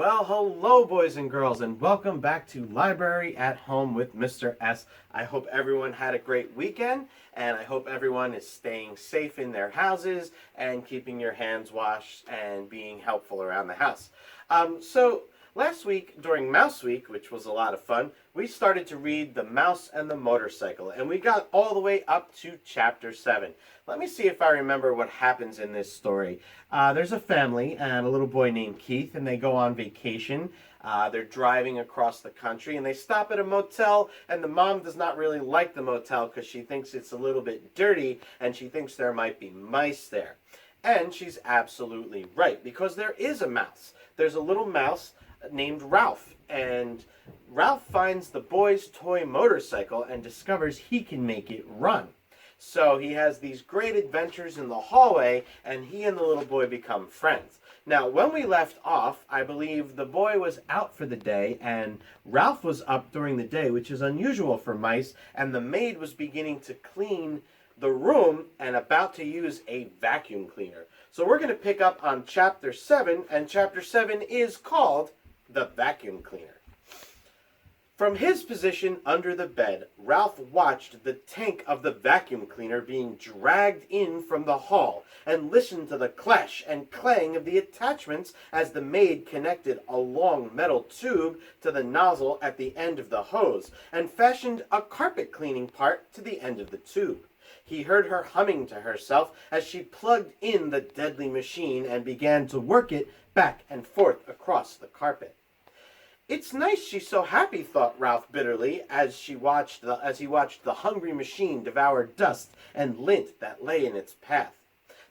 Well, hello, boys and girls, and welcome back to Library at Home with Mr. S. I hope everyone had a great weekend, and I hope everyone is staying safe in their houses and keeping your hands washed and being helpful around the house. Last week, during Mouse Week, which was a lot of fun, we started to read The Mouse and the Motorcycle, and we got all the way up to Chapter 7. Let me see if I remember what happens in this story. There's a family and a little boy named Keith, and they go on vacation. They're driving across the country, and they stop at a motel, and the mom does not really like the motel because she thinks it's a little bit dirty, and she thinks there might be mice there. And she's absolutely right, because there is a mouse. There's a little mouse named Ralph, and Ralph finds the boy's toy motorcycle and discovers he can make it run. So he has these great adventures in the hallway, and he and the little boy become friends. Now, when we left off, I believe the boy was out for the day, and Ralph was up during the day, which is unusual for mice, and the maid was beginning to clean the room and about to use a vacuum cleaner. So we're going to pick up on Chapter 7, and Chapter 7 is called The Vacuum Cleaner. From his position under the bed, Ralph watched the tank of the vacuum cleaner being dragged in from the hall and listened to the clash and clang of the attachments as the maid connected a long metal tube to the nozzle at the end of the hose and fashioned a carpet cleaning part to the end of the tube. He heard her humming to herself as she plugged in the deadly machine and began to work it back and forth across the carpet. "It's nice she's so happy," thought Ralph bitterly as he watched the hungry machine devour dust and lint that lay in its path.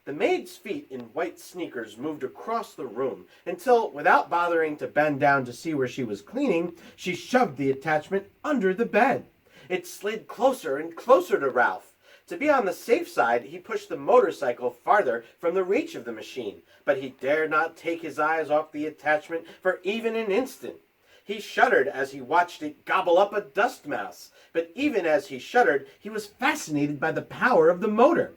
The maid's feet in white sneakers moved across the room until, without bothering to bend down to see where she was cleaning, she shoved the attachment under the bed. It slid closer and closer to Ralph. To be on the safe side, he pushed the motorcycle farther from the reach of the machine, but he dared not take his eyes off the attachment for even an instant. He shuddered as he watched it gobble up a dust mouse, but even as he shuddered, he was fascinated by the power of the motor.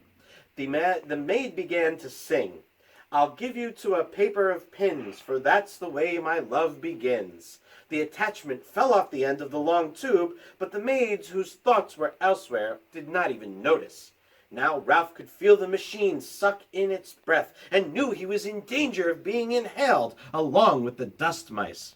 The maid began to sing, "I'll give you to a paper of pins, for that's the way my love begins." The attachment fell off the end of the long tube, but the maids, whose thoughts were elsewhere, did not even notice. Now Ralph could feel the machine suck in its breath, and knew he was in danger of being inhaled along with the dust mice.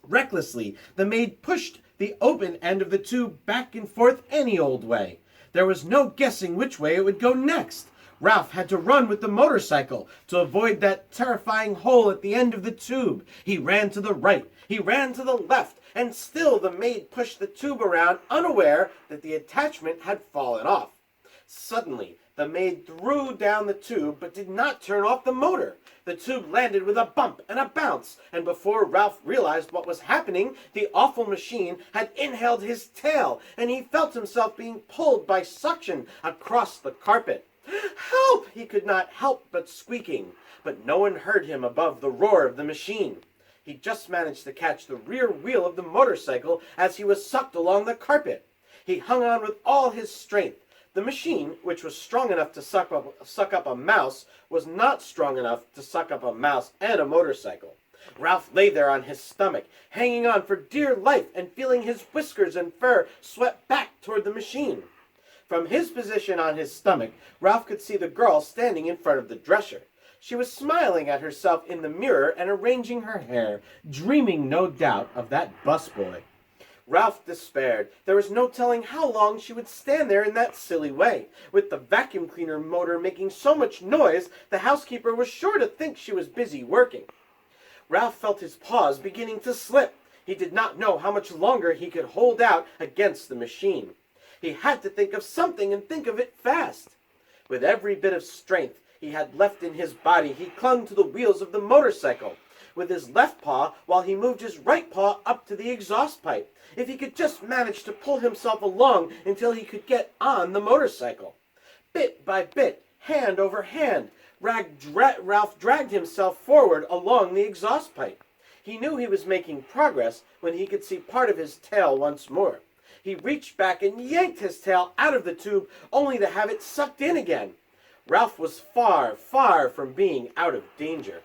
Recklessly, the maid pushed the open end of the tube back and forth any old way. There was no guessing which way it would go next. Ralph had to run with the motorcycle to avoid that terrifying hole at the end of the tube. He ran to the right, he ran to the left, and still the maid pushed the tube around, unaware that the attachment had fallen off. Suddenly, the maid threw down the tube but did not turn off the motor. The tube landed with a bump and a bounce, and before Ralph realized what was happening, the awful machine had inhaled his tail, and he felt himself being pulled by suction across the carpet. "Help!" he could not help but squeaking, but no one heard him above the roar of the machine. He just managed to catch the rear wheel of the motorcycle as he was sucked along the carpet. He hung on with all his strength. The machine, which was strong enough to suck up a mouse, was not strong enough to suck up a mouse and a motorcycle. Ralph lay there on his stomach, hanging on for dear life and feeling his whiskers and fur swept back toward the machine. From his position on his stomach, Ralph could see the girl standing in front of the dresser. She was smiling at herself in the mirror and arranging her hair, dreaming no doubt of that busboy. Ralph despaired. There was no telling how long she would stand there in that silly way. With the vacuum cleaner motor making so much noise, the housekeeper was sure to think she was busy working. Ralph felt his paws beginning to slip. He did not know how much longer he could hold out against the machine. He had to think of something and think of it fast. With every bit of strength he had left in his body, he clung to the wheels of the motorcycle with his left paw while he moved his right paw up to the exhaust pipe. If he could just manage to pull himself along until he could get on the motorcycle. Bit by bit, hand over hand, Ralph dragged himself forward along the exhaust pipe. He knew he was making progress when he could see part of his tail once more. He reached back and yanked his tail out of the tube, only to have it sucked in again. Ralph was far, far from being out of danger.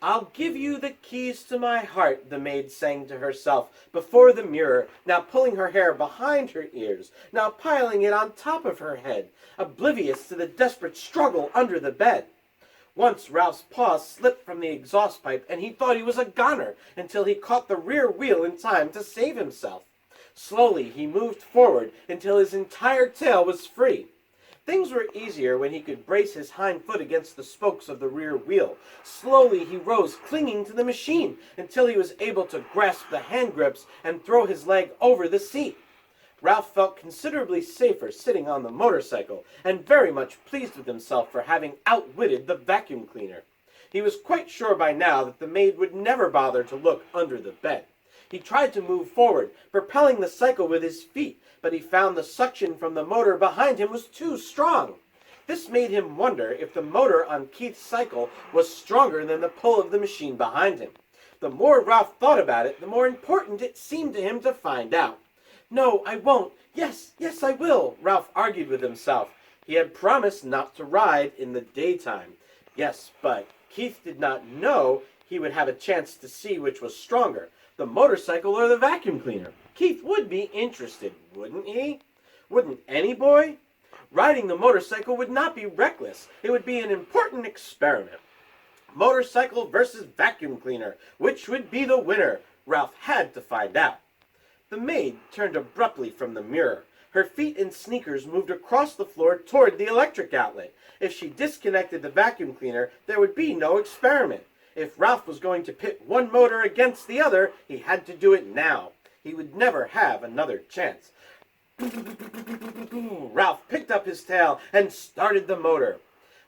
"I'll give you the keys to my heart," the maid sang to herself before the mirror, now pulling her hair behind her ears, now piling it on top of her head, oblivious to the desperate struggle under the bed. Once Ralph's paw slipped from the exhaust pipe, and he thought he was a goner until he caught the rear wheel in time to save himself. Slowly he moved forward until his entire tail was free. Things were easier when he could brace his hind foot against the spokes of the rear wheel. Slowly he rose, clinging to the machine, until he was able to grasp the hand grips and throw his leg over the seat. Ralph felt considerably safer sitting on the motorcycle, and very much pleased with himself for having outwitted the vacuum cleaner. He was quite sure by now that the maid would never bother to look under the bed. He tried to move forward, propelling the cycle with his feet, but he found the suction from the motor behind him was too strong. This made him wonder if the motor on Keith's cycle was stronger than the pull of the machine behind him. The more Ralph thought about it, the more important it seemed to him to find out. "No, I won't. Yes, yes, I will," Ralph argued with himself. He had promised not to ride in the daytime. Yes, but Keith did not know he would have a chance to see which was stronger, the motorcycle or the vacuum cleaner. Keith would be interested, wouldn't he? Wouldn't any boy? Riding the motorcycle would not be reckless. It would be an important experiment. Motorcycle versus vacuum cleaner. Which would be the winner? Ralph had to find out. The maid turned abruptly from the mirror. Her feet in sneakers moved across the floor toward the electric outlet. If she disconnected the vacuum cleaner, there would be no experiment. If Ralph was going to pit one motor against the other, he had to do it now. He would never have another chance. Ralph picked up his tail and started the motor.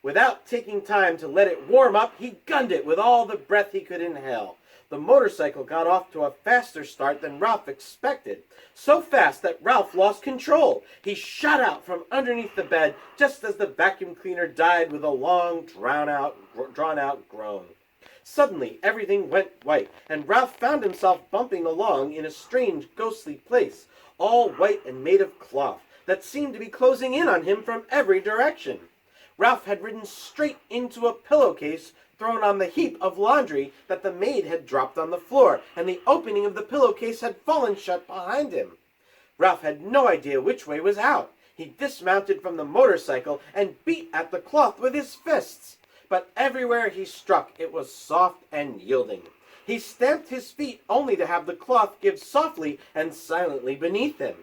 Without taking time to let it warm up, he gunned it with all the breath he could inhale. The motorcycle got off to a faster start than Ralph expected. So fast that Ralph lost control. He shot out from underneath the bed just as the vacuum cleaner died with a long, drawn-out groan. Suddenly, everything went white, and Ralph found himself bumping along in a strange, ghostly place, all white and made of cloth, that seemed to be closing in on him from every direction. Ralph had ridden straight into a pillowcase thrown on the heap of laundry that the maid had dropped on the floor, and the opening of the pillowcase had fallen shut behind him. Ralph had no idea which way was out. He dismounted from the motorcycle and beat at the cloth with his fists. But everywhere he struck, it was soft and yielding. He stamped his feet only to have the cloth give softly and silently beneath him.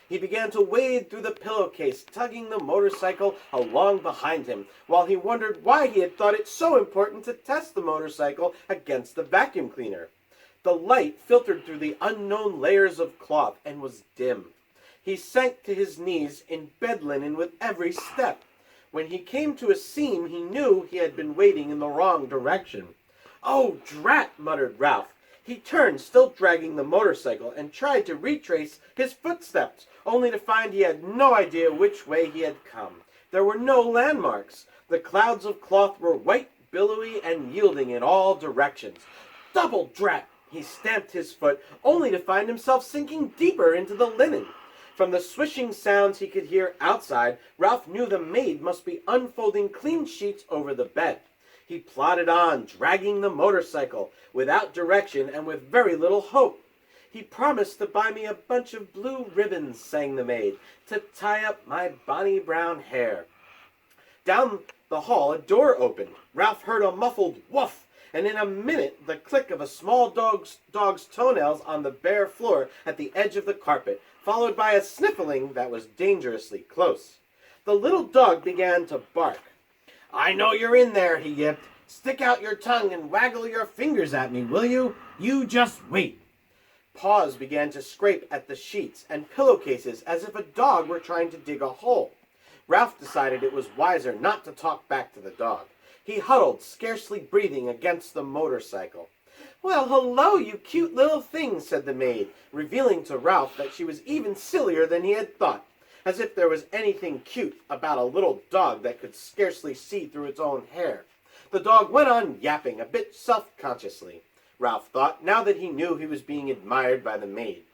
He began to wade through the pillowcase, tugging the motorcycle along behind him, while he wondered why he had thought it so important to test the motorcycle against the vacuum cleaner. The light filtered through the unknown layers of cloth and was dim. He sank to his knees in bed linen with every step. When he came to a seam, he knew he had been wading in the wrong direction. "Oh, drat!" muttered Ralph. He turned, still dragging the motorcycle, and tried to retrace his footsteps, only to find he had no idea which way he had come. There were no landmarks. The clouds of cloth were white, billowy, and yielding in all directions. "Double drat!" He stamped his foot, only to find himself sinking deeper into the linen. From the swishing sounds he could hear outside, Ralph knew the maid must be unfolding clean sheets over the bed. He plodded on, dragging the motorcycle, without direction and with very little hope. "He promised to buy me a bunch of blue ribbons," sang the maid, "to tie up my bonny brown hair." Down the hall a door opened. Ralph heard a muffled woof, and in a minute the click of a small dog's toenails on the bare floor at the edge of the carpet, followed by a sniffling that was dangerously close. The little dog began to bark. "I know you're in there," he yipped. "Stick out your tongue and waggle your fingers at me, will you? You just wait." Paws began to scrape at the sheets and pillowcases as if a dog were trying to dig a hole. Ralph decided it was wiser not to talk back to the dog. He huddled, scarcely breathing, against the motorcycle. "Well, hello, you cute little thing," said the maid, revealing to Ralph that she was even sillier than he had thought. As if there was anything cute about a little dog that could scarcely see through its own hair. The dog went on yapping, a bit self-consciously, Ralph thought, now that he knew he was being admired by the maid.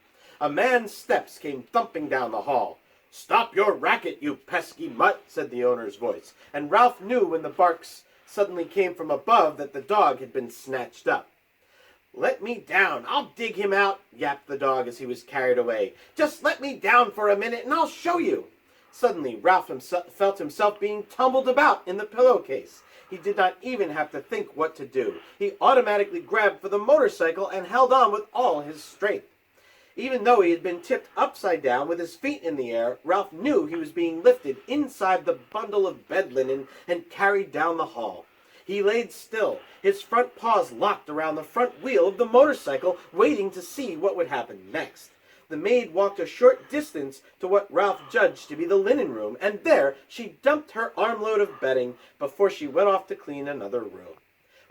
A man's steps came thumping down the hall. "Stop your racket, you pesky mutt," said the owner's voice, and Ralph knew when the barks suddenly came from above that the dog had been snatched up. "Let me down, I'll dig him out," yapped the dog as he was carried away. "Just let me down for a minute and I'll show you." Suddenly, Ralph felt himself being tumbled about in the pillowcase. He did not even have to think what to do. He automatically grabbed for the motorcycle and held on with all his strength. Even though he had been tipped upside down with his feet in the air, Ralph knew he was being lifted inside the bundle of bed linen and carried down the hall. He laid still, his front paws locked around the front wheel of the motorcycle, waiting to see what would happen next. The maid walked a short distance to what Ralph judged to be the linen room, and there she dumped her armload of bedding before she went off to clean another room.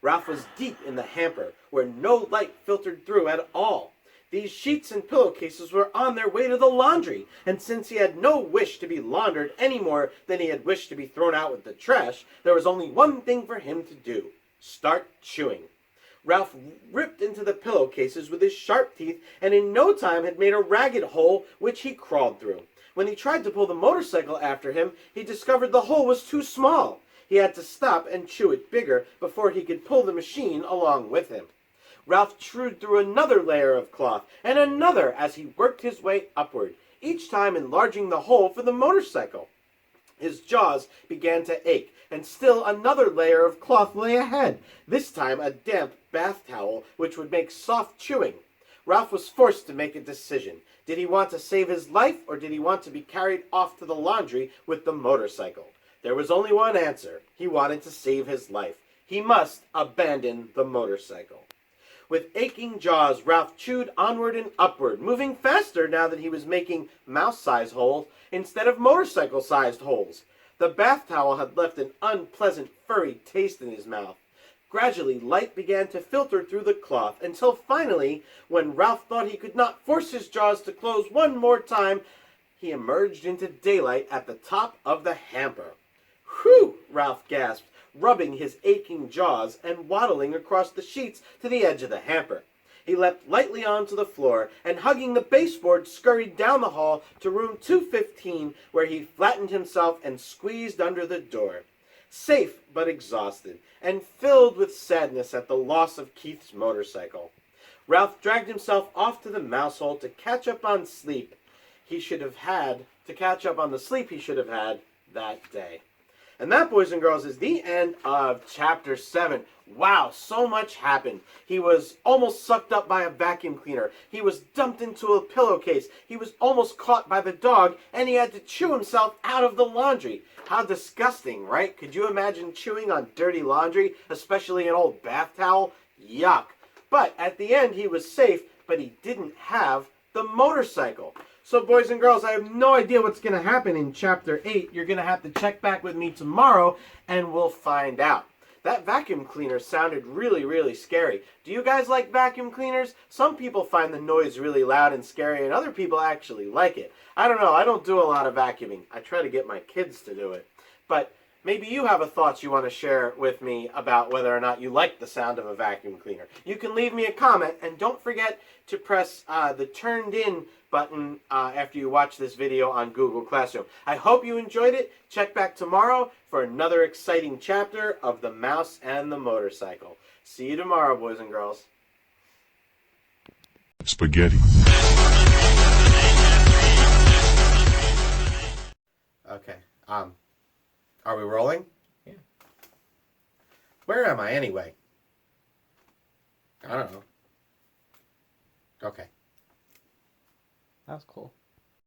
Ralph was deep in the hamper, where no light filtered through at all. These sheets and pillowcases were on their way to the laundry, and since he had no wish to be laundered any more than he had wished to be thrown out with the trash, there was only one thing for him to do: start chewing. Ralph ripped into the pillowcases with his sharp teeth, and in no time had made a ragged hole which he crawled through. When he tried to pull the motorcycle after him, he discovered the hole was too small. He had to stop and chew it bigger before he could pull the machine along with him. Ralph chewed through another layer of cloth, and another as he worked his way upward, each time enlarging the hole for the motorcycle. His jaws began to ache, and still another layer of cloth lay ahead, this time a damp bath towel which would make soft chewing. Ralph was forced to make a decision. Did he want to save his life, or did he want to be carried off to the laundry with the motorcycle? There was only one answer. He wanted to save his life. He must abandon the motorcycle. With aching jaws, Ralph chewed onward and upward, moving faster now that he was making mouse-sized holes instead of motorcycle-sized holes. The bath towel had left an unpleasant, furry taste in his mouth. Gradually, light began to filter through the cloth, until finally, when Ralph thought he could not force his jaws to close one more time, he emerged into daylight at the top of the hamper. "Whew!" Ralph gasped, rubbing his aching jaws and waddling across the sheets to the edge of the hamper. He leapt lightly onto the floor, and hugging the baseboard, scurried down the hall to room 215, where he flattened himself and squeezed under the door. Safe but exhausted, and filled with sadness at the loss of Keith's motorcycle, Ralph dragged himself off to the mouse hole to catch up on the sleep he should have had that day. And that, boys and girls, is the end of Chapter 7. Wow, so much happened. He was almost sucked up by a vacuum cleaner. He was dumped into a pillowcase. He was almost caught by the dog, and he had to chew himself out of the laundry. How disgusting, right? Could you imagine chewing on dirty laundry, especially an old bath towel? Yuck. But at the end, he was safe, but he didn't have the motorcycle. So, boys and girls, I have no idea what's going to happen in Chapter 8. You're going to have to check back with me tomorrow, and we'll find out. That vacuum cleaner sounded really, really scary. Do you guys like vacuum cleaners? Some people find the noise really loud and scary, and other people actually like it. I don't know. I don't do a lot of vacuuming. I try to get my kids to do it. But maybe you have a thought you want to share with me about whether or not you like the sound of a vacuum cleaner. You can leave me a comment, and don't forget to press the turned in button after you watch this video on Google Classroom. I hope you enjoyed it. Check back tomorrow for another exciting chapter of The Mouse and the Motorcycle. See you tomorrow, boys and girls. Spaghetti. Okay. Are we rolling? Yeah. Where am I anyway? I don't know. Okay. That's cool.